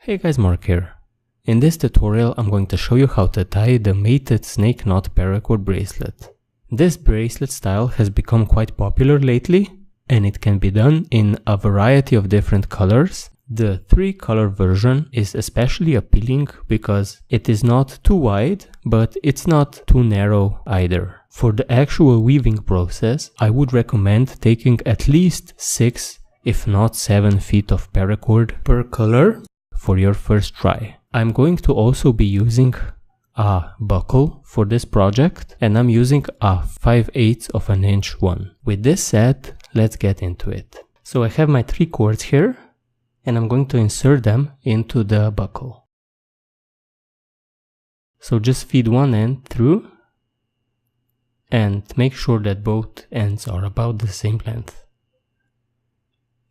Hey guys, Mark here. In this tutorial I'm going to show you how to tie the mated snake knot paracord bracelet. This bracelet style has become quite popular lately and it can be done in a variety of different colors. The 3-color version is especially appealing because it is not too wide, but it's not too narrow either. For the actual weaving process, I would recommend taking at least 6 if not 7 feet of paracord per color for your first try. I'm going to also be using a buckle for this project and I'm using a 5/8 of an inch one. With this said, let's get into it. So I have my 3 cords here and I'm going to insert them into the buckle. So just feed one end through and make sure that both ends are about the same length.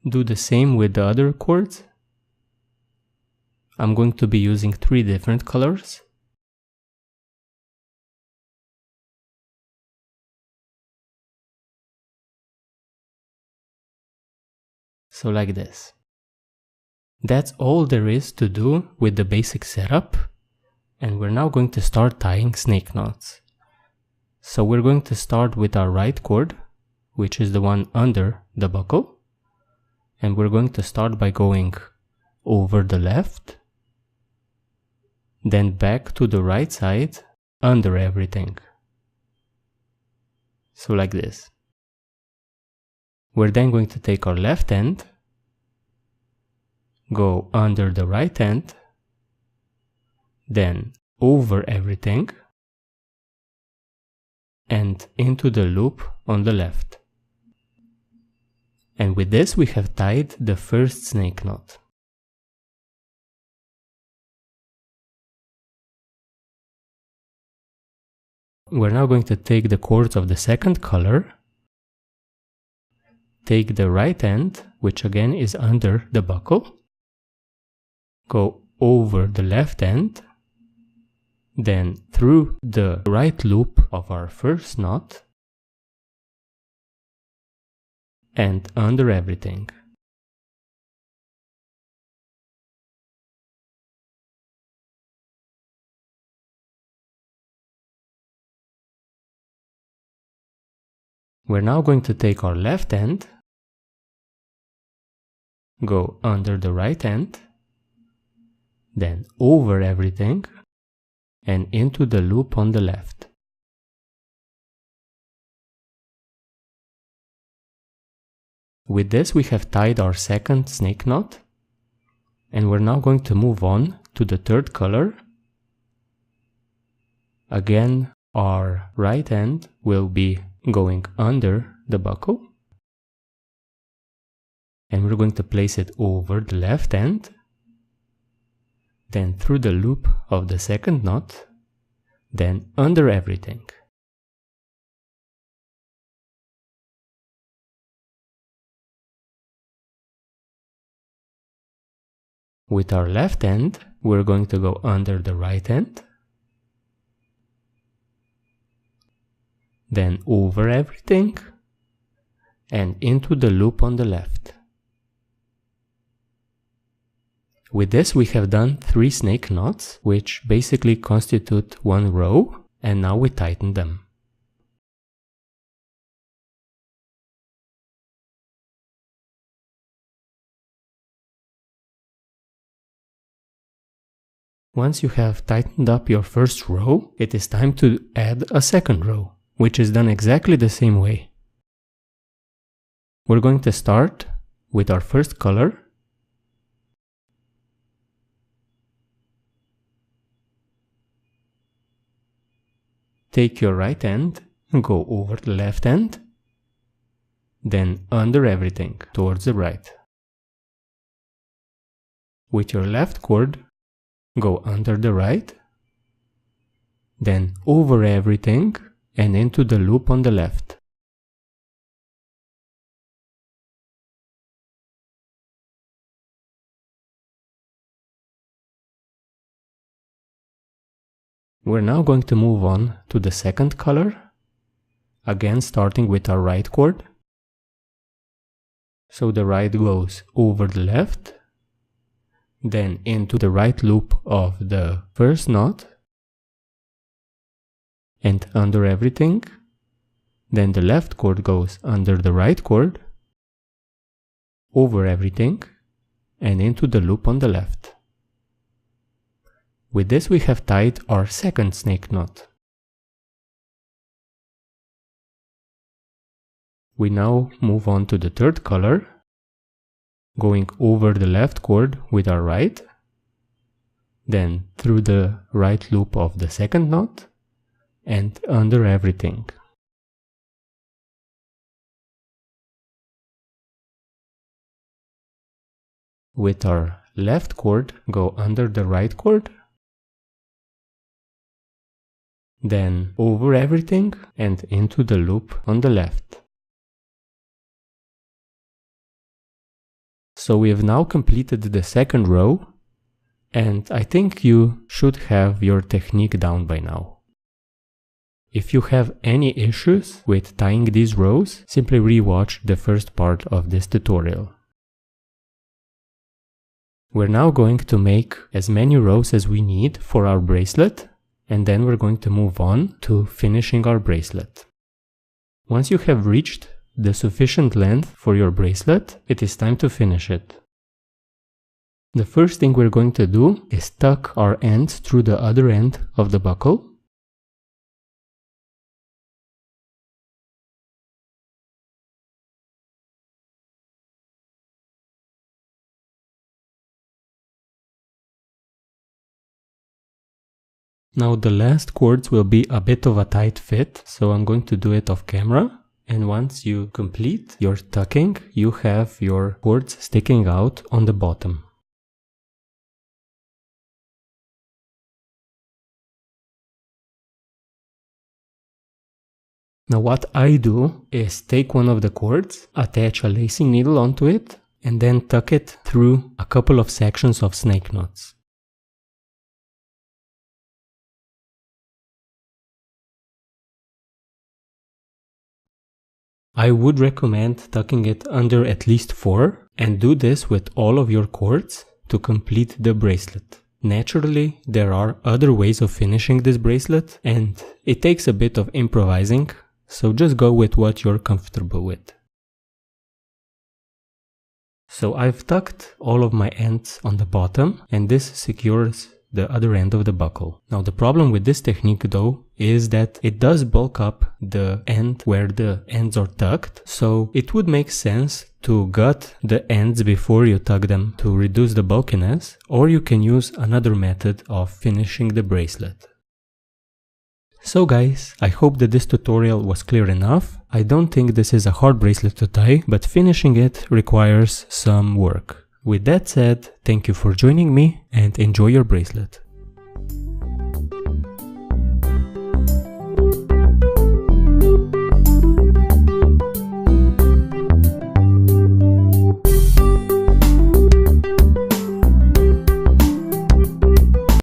Do the same with the other cords. I'm going to be using 3 different colors. So like this. That's all there is to do with the basic setup, and we're now going to start tying snake knots. So we're going to start with our right cord, which is the one under the buckle, and we're going to start by going over the left, then back to the right side under everything. So like this. We're then going to take our left end, go under the right end, then over everything and into the loop on the left. And with this we have tied the first snake knot. We're now going to take the cords of the second color, take the right end, which again is under the buckle, go over the left end, then through the right loop of our first knot, and under everything. We're now going to take our left end, go under the right end, then over everything and into the loop on the left. With this we have tied our second snake knot, and we're now going to move on to the third color. Again, our right end will be going under the buckle, and we're going to place it over the left end, then through the loop of the second knot, then under everything. With our left end, we're going to go under the right end, then over everything and into the loop on the left. With this we have done 3 snake knots, which basically constitute one row, and now we tighten them. Once you have tightened up your first row, it is time to add a second row, which is done exactly the same way. We're going to start with our first color. Take your right end, go over the left end, then under everything towards the right. With your left cord, go under the right, then over everything and into the loop on the left. We're now going to move on to the second color, again starting with our right cord. So the right goes over the left, then into the right loop of the first knot, and under everything. Then the left cord goes under the right cord, over everything, and into the loop on the left. With this we have tied our second snake knot. We now move on to the third color, going over the left cord with our right, then through the right loop of the second knot, and under everything. With our left cord, go under the right cord, then over everything and into the loop on the left. So we have now completed the second row, and I think you should have your technique down by now. If you have any issues with tying these rows, simply rewatch the first part of this tutorial. We're now going to make as many rows as we need for our bracelet, and then we're going to move on to finishing our bracelet. Once you have reached the sufficient length for your bracelet, it is time to finish it. The first thing we're going to do is tuck our ends through the other end of the buckle. Now the last cords will be a bit of a tight fit, so I'm going to do it off camera. And once you complete your tucking, you have your cords sticking out on the bottom. Now what I do is take one of the cords, attach a lacing needle onto it, and then tuck it through a couple of sections of snake knots. I would recommend tucking it under at least 4, and do this with all of your cords to complete the bracelet. Naturally, there are other ways of finishing this bracelet, and it takes a bit of improvising, so just go with what you're comfortable with. So I've tucked all of my ends on the bottom, and this secures the other end of the buckle. Now the problem with this technique though is that it does bulk up the end where the ends are tucked, so it would make sense to gut the ends before you tuck them to reduce the bulkiness, or you can use another method of finishing the bracelet. So guys, I hope that this tutorial was clear enough. I don't think this is a hard bracelet to tie, but finishing it requires some work. With that said, thank you for joining me and enjoy your bracelet.